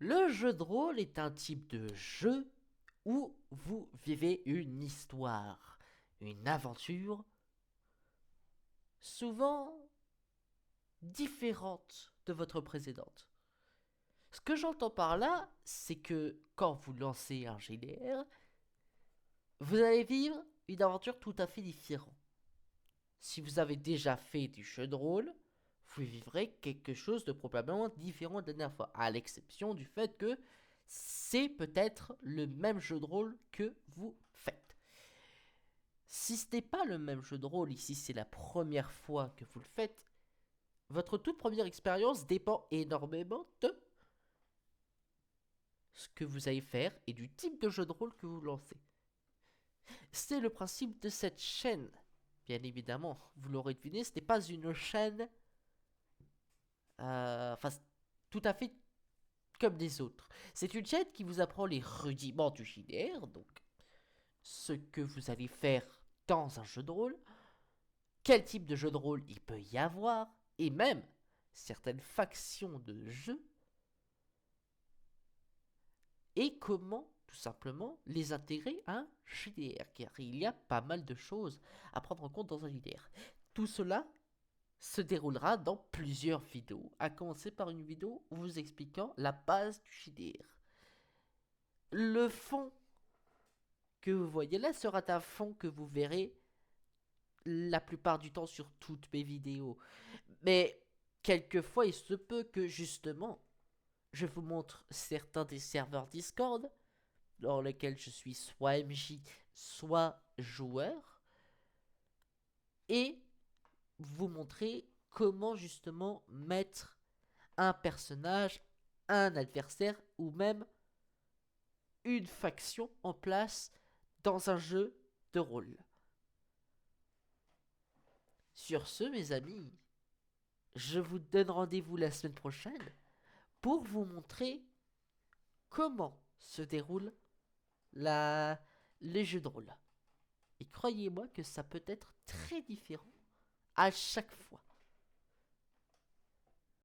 Le jeu de rôle est un type de jeu où vous vivez une histoire, une aventure, souvent différente de votre précédente. Ce que j'entends par là, c'est que quand vous lancez un GDR, vous allez vivre une aventure tout à fait différente. Si vous avez déjà fait du jeu de rôle, vous vivrez quelque chose de probablement différent de la dernière fois, à l'exception du fait que c'est peut-être le même jeu de rôle que vous faites. Si ce n'est pas le même jeu de rôle, ici c'est la première fois que vous le faites, votre toute première expérience dépend énormément de ce que vous allez faire et du type de jeu de rôle que vous lancez. C'est le principe de cette chaîne. Bien évidemment, vous l'aurez deviné, ce n'est pas une chaîne enfin, tout à fait comme des autres. C'est une chaîne qui vous apprend les rudiments du JDR, donc ce que vous allez faire dans un jeu de rôle, quel type de jeu de rôle il peut y avoir, et même certaines factions de jeu, et comment tout simplement les intégrer à un JDR, car il y a pas mal de choses à prendre en compte dans un JDR. Tout cela se déroulera dans plusieurs vidéos, à commencer par une vidéo vous expliquant la base du JDR. Le fond que vous voyez là sera un fond que vous verrez la plupart du temps sur toutes mes vidéos. Mais quelquefois, il se peut que justement, je vous montre certains des serveurs Discord dans lesquels je suis soit MJ, soit joueur, et vous montrer comment justement mettre un personnage, un adversaire ou même une faction en place dans un jeu de rôle. Sur ce, mes amis, je vous donne rendez-vous la semaine prochaine pour vous montrer comment se déroule les jeux de rôle. Et croyez-moi que ça peut être très différent à chaque fois.